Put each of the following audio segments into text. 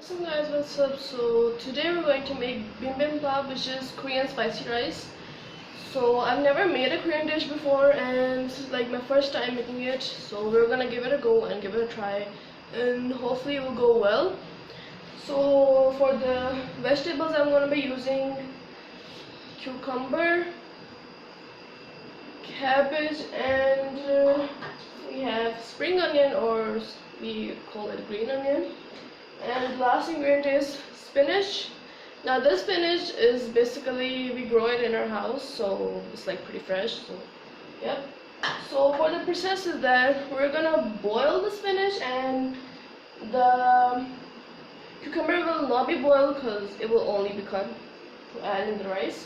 So guys, what's up? So today we're going to make bibimbap, which is Korean spicy rice. So I've never made a Korean dish before, and this is like my first time making it. So we're gonna give it a go and give it a try, and hopefully it will go well. So for the vegetables, I'm gonna be using cucumber, cabbage, and we have spring onion, or we call it green onion. And last ingredient is spinach. Now this spinach is basically, we grow it in our house, so it's like pretty fresh. So yep. So for the process is that we're gonna boil the spinach, and the cucumber will not be boiled because it will only be cut to add in the rice.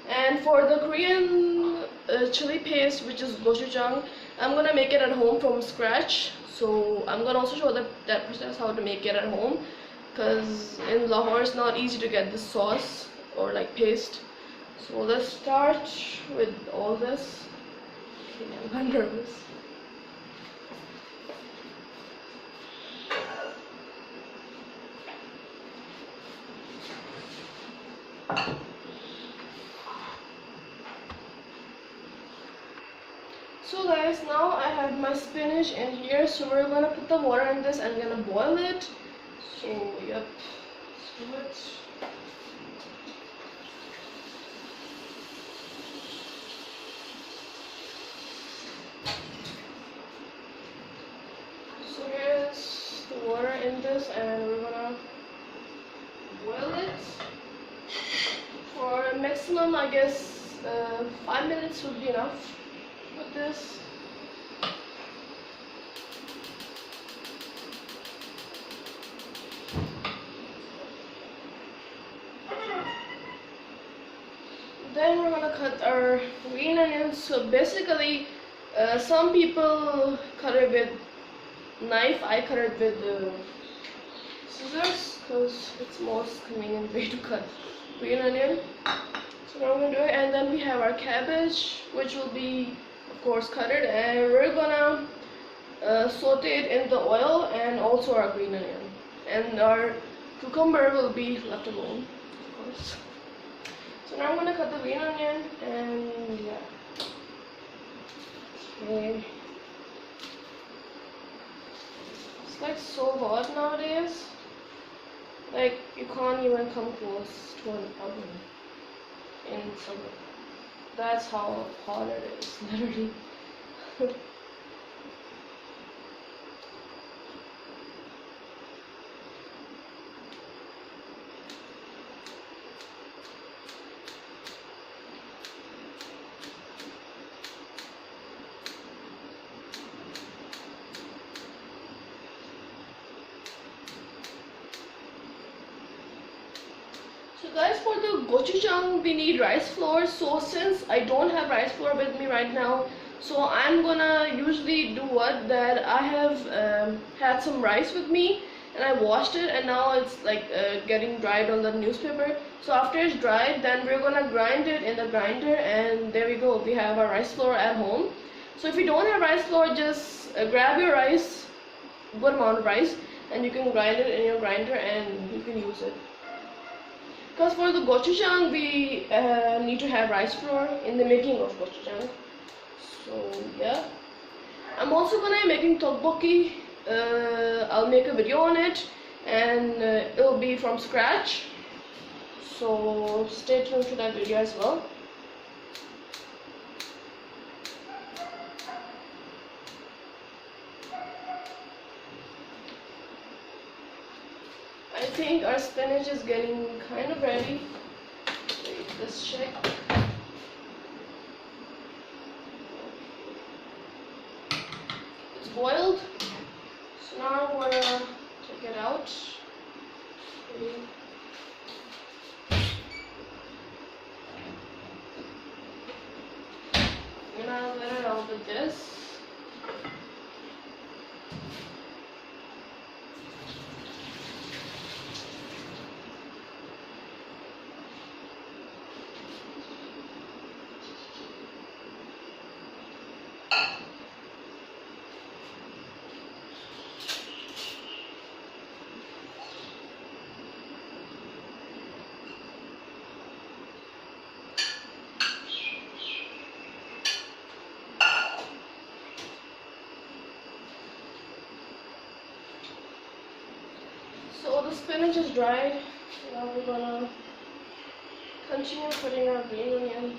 And for the Korean chili paste, which is gochujang, I'm gonna make it at home from scratch. So I'm gonna also show that process how to make it at home, because in Lahore it's not easy to get this sauce or like paste. So let's start with all this. Okay, I'm kind of nervous. So guys, now I have my spinach in here, so we're gonna put the water in this and gonna boil it. So yep, let's do it. So here's the water in this, and we're gonna boil it for a maximum, I guess, 5 minutes would be enough with this. Then we're gonna cut our green onions. So basically, some people cut it with knife. I cut it with scissors because it's most convenient way to cut green onion. So now we're gonna do it, and then we have our cabbage, which will be, of course, cut it, and we're gonna saute it in the oil, and also our green onion, and our cucumber will be left alone, of course. So now I'm gonna cut the green onion, and yeah. Okay. It's like so hot nowadays. Like you can't even come close to an oven in summer. That's how hot it is, literally. So guys, for the gochujang we need rice flour. So since I don't have rice flour with me right now, so I'm gonna usually do what, that I have had some rice with me, and I washed it, and now it's like getting dried on the newspaper. So after it's dried, then we're gonna grind it in the grinder, and there we go, we have our rice flour at home. So if you don't have rice flour, just grab your rice, good amount of rice, and you can grind it in your grinder and you can use it. Because for the gochujang, we need to have rice flour in the making of gochujang. So yeah, I'm also gonna be making tteokbokki. I'll make a video on it, and it'll be from scratch. So stay tuned to that video as well. I think our spinach is getting kind of ready. Wait, let's check. It's boiled. So now we're gonna take it out. Okay. I'm gonna let it out with this. So the spinach is dry. Now we're gonna continue putting our green onion.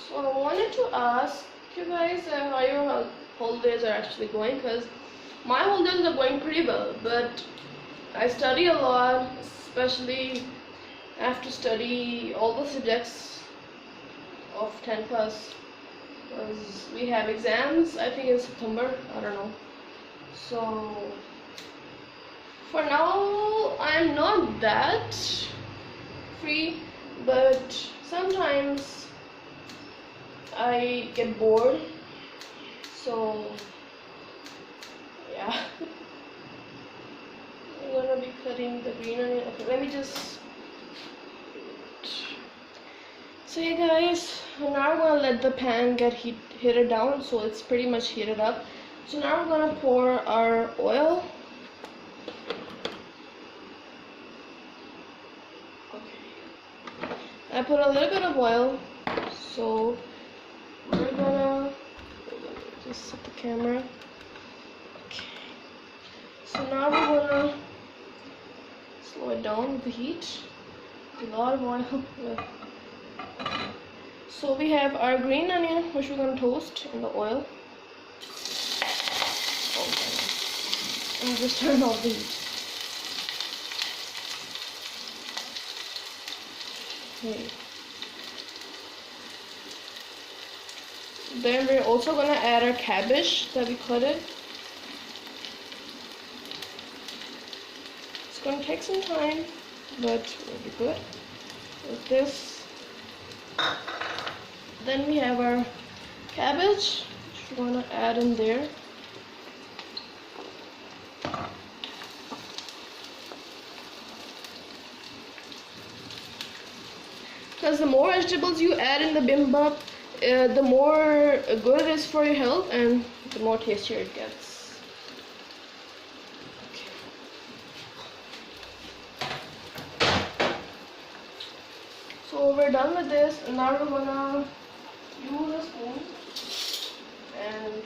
So I wanted to ask you guys how your holidays are actually going, because my holidays are going pretty well, but I study a lot, especially I have to study all the subjects of 10 plus, because we have exams, I think in September, I don't know. So for now I'm not that free, but sometimes I get bored, so yeah. I'm gonna be cutting the green onion. Okay, let me just. So yeah guys, now we're gonna let the pan get heated down, so it's pretty much heated up. So now we're gonna pour our oil. Okay. I put a little bit of oil, so we're gonna just set the camera. Okay. So now we're gonna slow it down with the heat. A lot of oil. So we have our green onion, which we're gonna toast in the oil. Okay. And just turn off the heat. Okay. Then we're also gonna add our cabbage that we cut it. It's gonna take some time, but it'll be good. With this. Then we have our cabbage, which we're gonna add in there. Because the more vegetables you add in the bibimbap, the more good it is for your health and the more tastier it gets. Okay. So we're done with this, and now we're gonna use a spoon and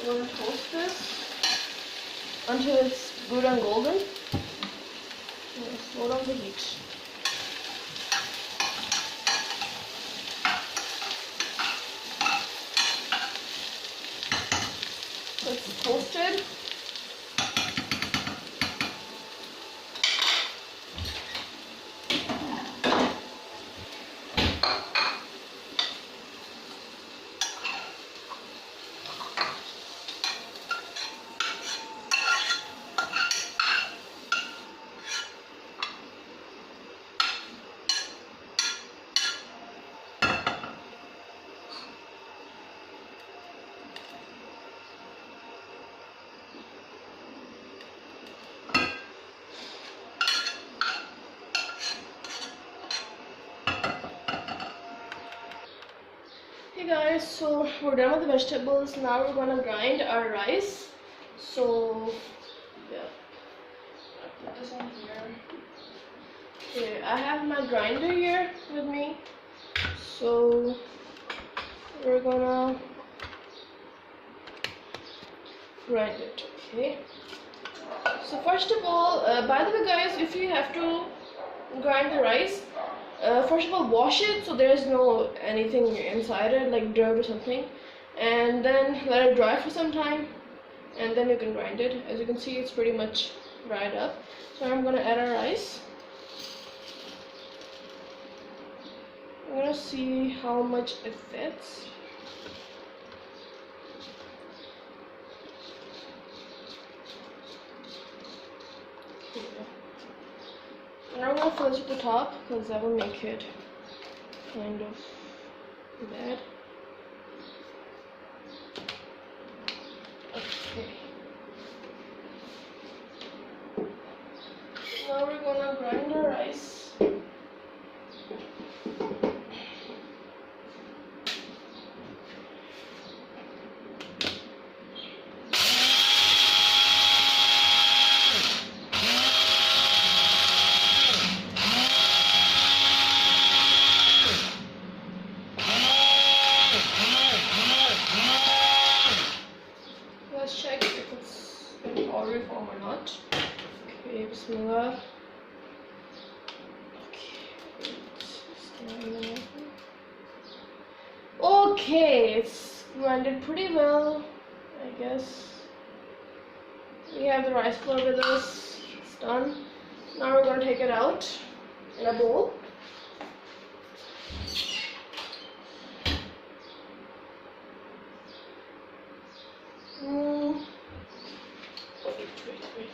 we're gonna toast this until it's good and golden. Slow down the heat. So it's toasted. Hey guys, so we're done with the vegetables. Now we're gonna grind our rice. So yeah, I'll put this on here. Okay, I have my grinder here with me. So we're gonna grind it. Okay. So first of all, by the way guys, if you have to grind the rice, first of all wash it so there's no anything inside it like dirt or something, and then let it dry for some time, and then you can grind it. As you can see, it's pretty much dried up. So I'm gonna add our rice. I'm gonna see how much it fits. And I'm gonna fill it to the top because that will make it kind of bad. Okay. Now we're gonna grind the rice. Let's check if it's been powdery form or not. Okay, bismillah. Okay, it's grinded pretty well, I guess. We have the rice flour with us. It's done. Now we're going to take it out in a bowl. Wait.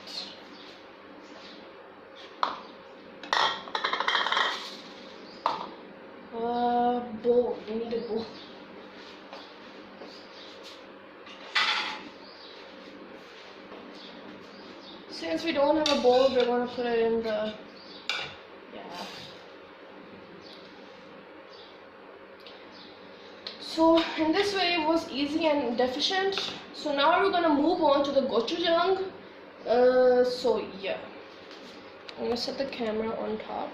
Bowl. We need a bowl. Since we don't have a bowl, we're going to put it in the, So in this way it was easy and efficient. So now we're going to move on to the gochujang. I'm going to set the camera on top.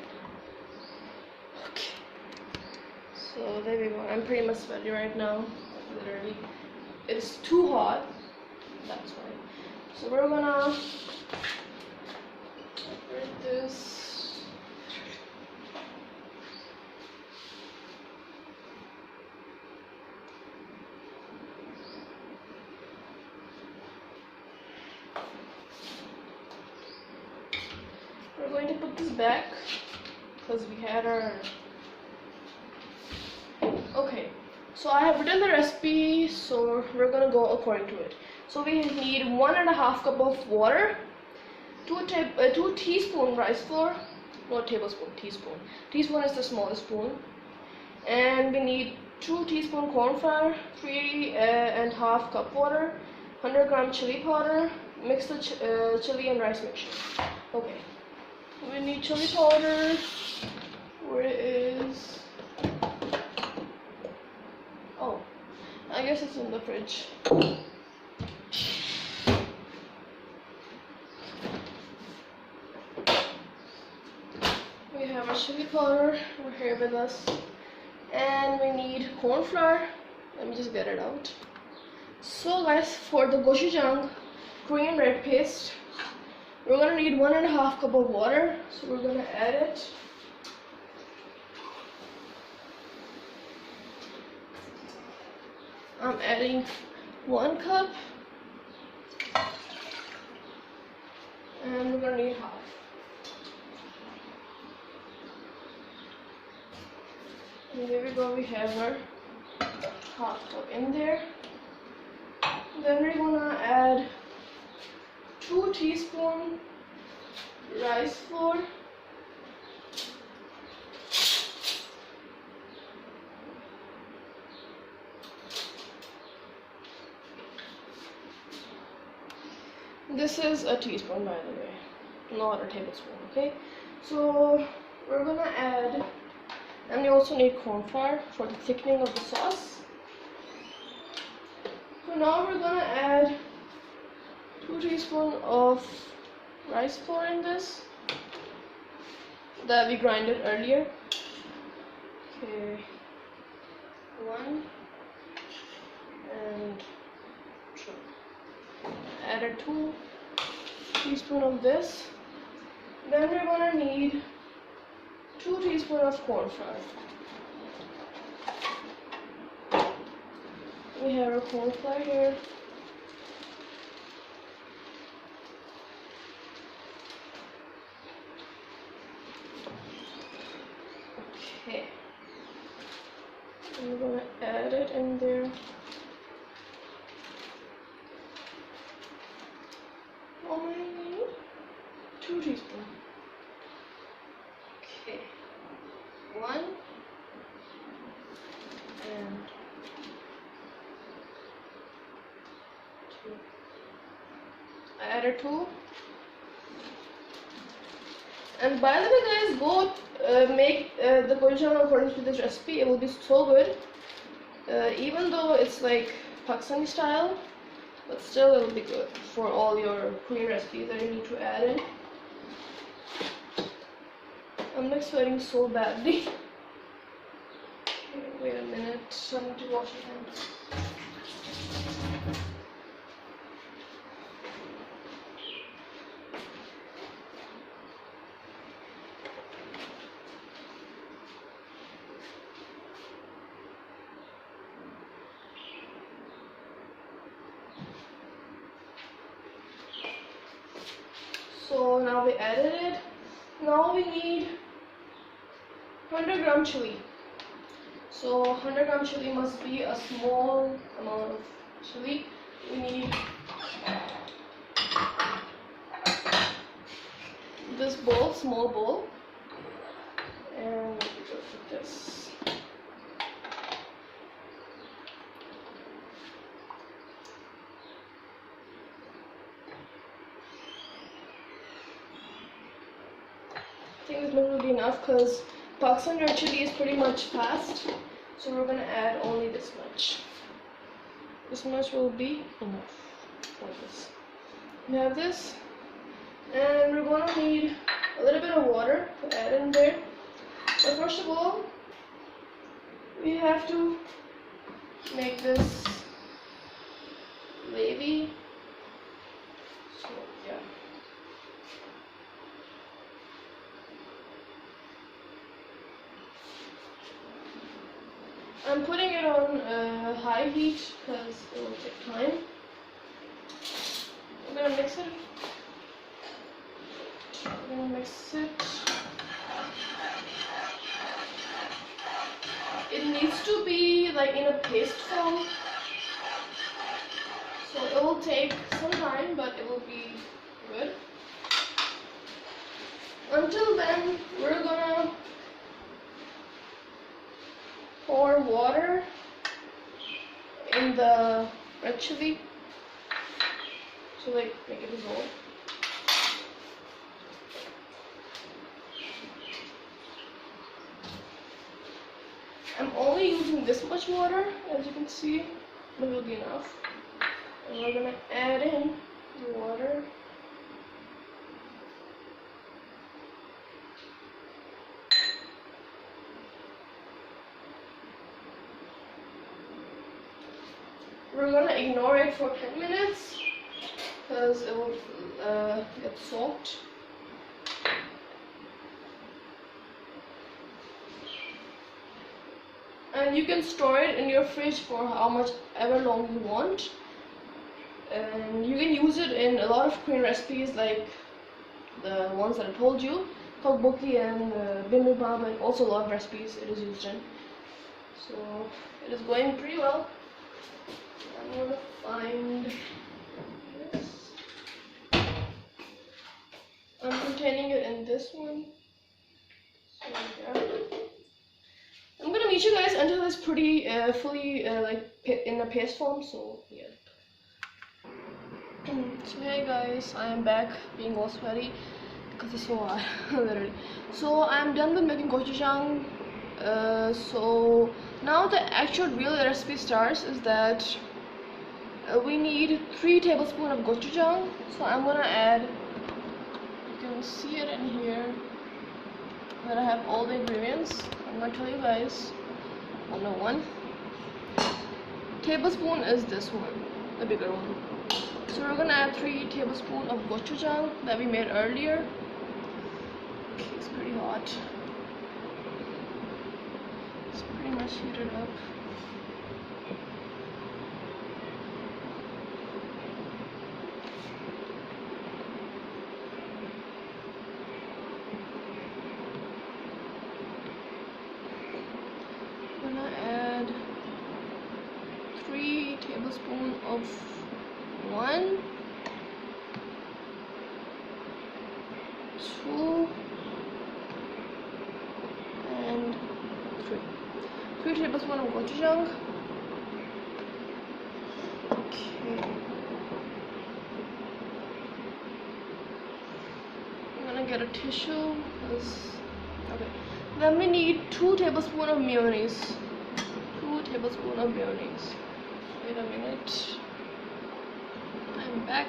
Okay. So there we go. I'm pretty much sweaty right now. Literally. It's too hot. That's why. So we're gonna separate this. We're going to put this back because we had our. Okay, so I have written the recipe, so we're gonna go according to it. So we need 1.5 cup of water, 2 teaspoon rice flour, not tablespoon, teaspoon. Teaspoon is the smallest spoon, and we need 2 teaspoon corn flour, 3.5 cup water, 100 gram chili powder. Mix the chili and rice mixture. Okay, we need chili powder. Where it is? Oh, I guess it's in the fridge. We have our chili powder over here with us, and we need corn flour. Let me just get it out. So guys, for the gochujang Korean red paste, we're gonna need 1.5 cup of water. So we're gonna add it. I'm adding 1 cup, and we're gonna need half. And there we go, we have our half cup in there. Then we're gonna add 2 teaspoon rice flour. This is a teaspoon, by the way, not a tablespoon, okay? So we're gonna add, and we also need corn flour for the thickening of the sauce. So now we're gonna add 2 teaspoons of rice flour in this that we grinded earlier. Okay, 1 and 2. Added 2 teaspoons of this. Then we're gonna need 2 teaspoons of corn flour. We have our corn flour here. Okay. And we're gonna add it in there. Only 2 teaspoons. Okay. 1 and 2. I added 2. And by the way, guys, go make the gochujang according to this recipe. It will be so good. Even though it's like Pakistani style, but still it will be good for all your Korean recipes that you need to add in. I'm like sweating so badly. Okay, wait a minute, I need to wash my hands. So now we added it. Now we need 100-gram chili. So 100-gram chili must be a small amount of chili. We need this bowl, small bowl, and we go with this. I think this will be enough because Pakistan red chili is pretty much fast, so we're gonna add only this much. This much will be enough for this. We have this, and we're gonna need a little bit of water to add in there. But first of all, we have to make this wavy. So yeah. I'm putting it on high heat because it will take time. I'm gonna mix it. I'm gonna mix it. It needs to be like in a paste form. So it will take some time, but it will be good. Until then, we're gonna pour water in the red chili to like make it dissolve. I'm only using this much water, as you can see, but it will be enough. And we're gonna add in the water. We're gonna ignore it for 10 minutes because it will get soaked. And you can store it in your fridge for how much ever long you want. And you can use it in a lot of Korean recipes like the ones that I told you, tteokbokki and bibimbap, and also a lot of recipes it is used in. So it is going pretty well. I'm gonna find this. I'm containing it in this one. So yeah. I'm gonna meet you guys until it's pretty fully like in a paste form. So yeah. So hey guys, I am back being all sweaty because it's so hot, literally. So I'm done with making gochujang. So now the actual real recipe starts is that we need 3 tablespoons of gochujang. So I'm gonna add, you can see it in here that I have all the ingredients. I'm gonna tell you guys one on one. Tablespoon is this one, the bigger one. So we're gonna add 3 tablespoons of gochujang that we made earlier. Okay, it's pretty hot. It's pretty much heated up. I'm gonna add 3 tablespoons of 1, 2, and 3. 3 tablespoons of gochujang. Okay. I'm gonna get a tissue. Okay. Then we need 2 tablespoons of mayonnaise. 2 tablespoons of mayonnaise. Wait a minute. I'm back.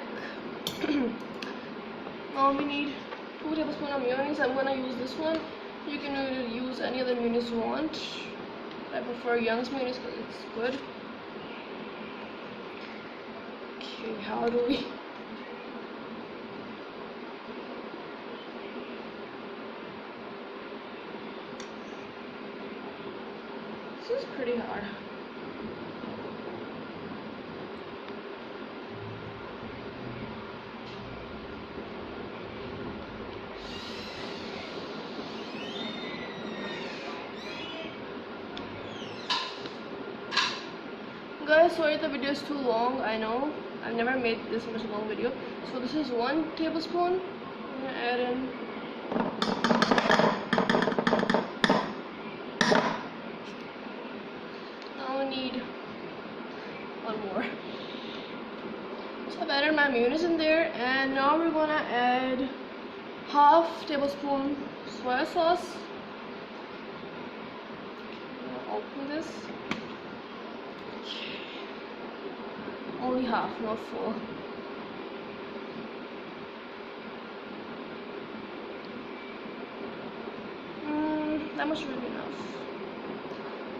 Now we need 2 tablespoons of mayonnaise. I'm gonna use this one. You can use any other mayonnaise you want. I prefer Young's mayonnaise because it's good. Okay, how do we? This is pretty hard. guys, sorry the video is too long. I know I've never made this much long video. So this is 1 tablespoon. I'm gonna add in now I need 1 more. So I've added my mayonnaise in there, and now we're gonna add half tablespoon soy sauce. I'm gonna open this. Only half, not full. That much will be enough.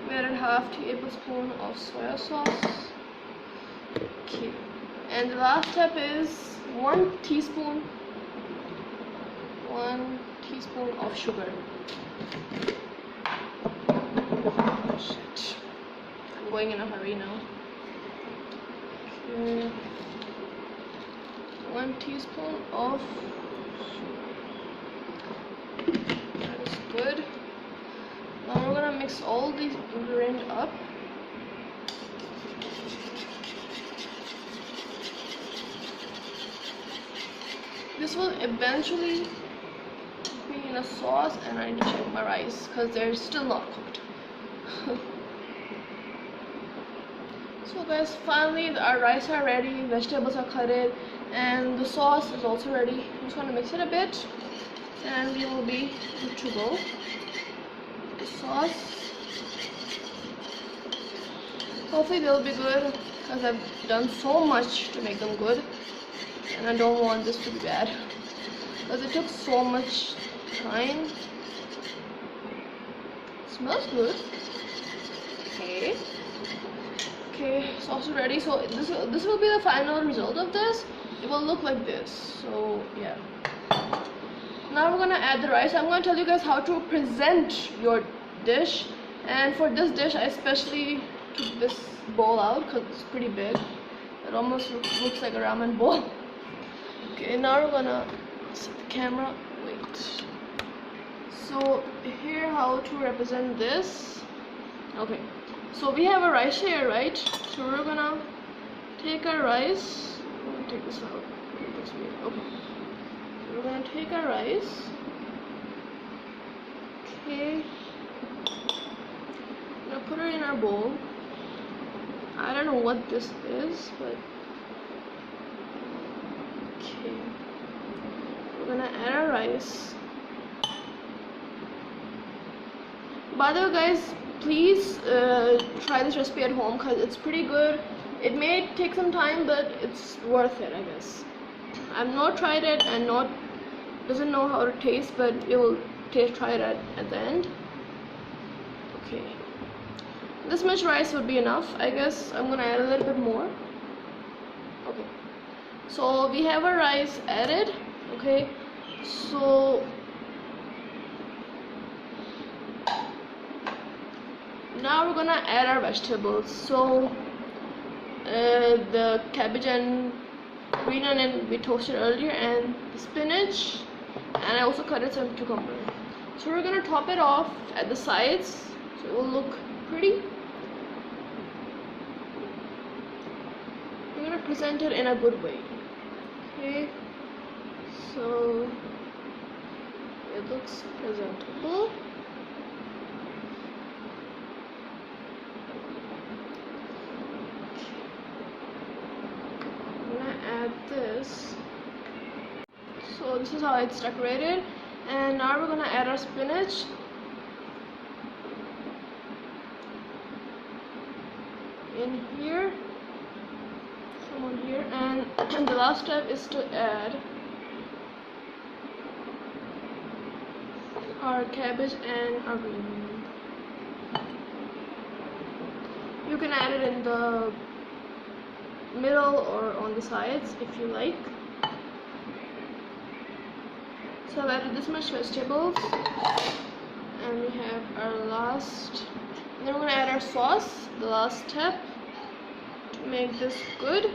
We added half tablespoon of soy sauce. Okay. And the last step is 1 teaspoon of sugar. Oh shit. I'm going in a hurry now. Okay. 1 teaspoon of sugar. That is good. Now we're gonna mix all these ingredients up. This will eventually be in a sauce, and I need to check my rice because they're still not cooked. So guys, finally our rice are ready, vegetables are cut in, and the sauce is also ready. I'm just gonna mix it a bit, and we will be good to go. The sauce, hopefully they'll be good because I've done so much to make them good, and I don't want this to be bad because it took so much time. It smells good. Okay, sauce is ready. So this will be the final result of this. It will look like this. So yeah. Now we're gonna add the rice. I'm gonna tell you guys how to present your dish. And for this dish, I especially took this bowl out because it's pretty big. It almost looks like a ramen bowl. Okay, now we're gonna set the camera. Wait. So here, how to represent this. Okay. So we have a rice here, right? So we're gonna take our rice. I'm gonna take this out. Okay. So we're gonna take our rice. Okay. I'm gonna put it in our bowl. I don't know what this is, but okay. We're gonna add our rice. By the way, guys, please try this recipe at home because it's pretty good. It may take some time, but it's worth it, I guess. I've not tried it and doesn't know how to taste, but you will try it at the end. Okay, this much rice would be enough, I guess. I'm gonna add a little bit more. Okay, so we have our rice added. Okay, so now we're gonna add our vegetables. So the cabbage and green onion we toasted earlier, and the spinach, and I also cut it some cucumber. So we're gonna top it off at the sides so it will look pretty. We're gonna present it in a good way. Okay, so it looks presentable. Add this. So this is how it's decorated, and now we're gonna add our spinach. In here, some on here, and the last step is to add our cabbage and our green onion. You can add it in the middle or on the sides if you like. So I've added this much vegetables, and we have our last, and then we're going to add our sauce, the last step to make this good.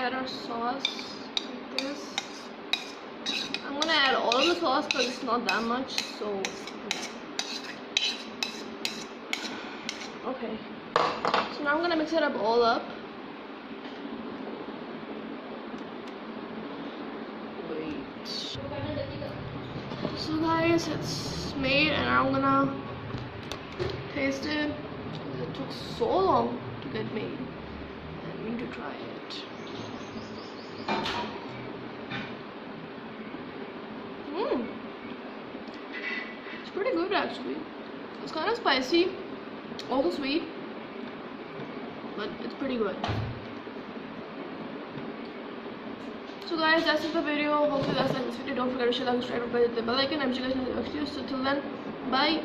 add our sauce like this. I'm gonna add all of the sauce because it's not that much, so okay. So now I'm gonna mix it up all up. Wait. So guys, it's made and I'm gonna taste it. It took so long to get made. I need to try it. It's pretty good actually. It's kind of spicy, also sweet, but it's pretty good. So guys, that's it for the video. Hope you guys like this video. Don't forget to share, like, subscribe, and press the bell icon. I'm sure you guys will see you. So till then, bye.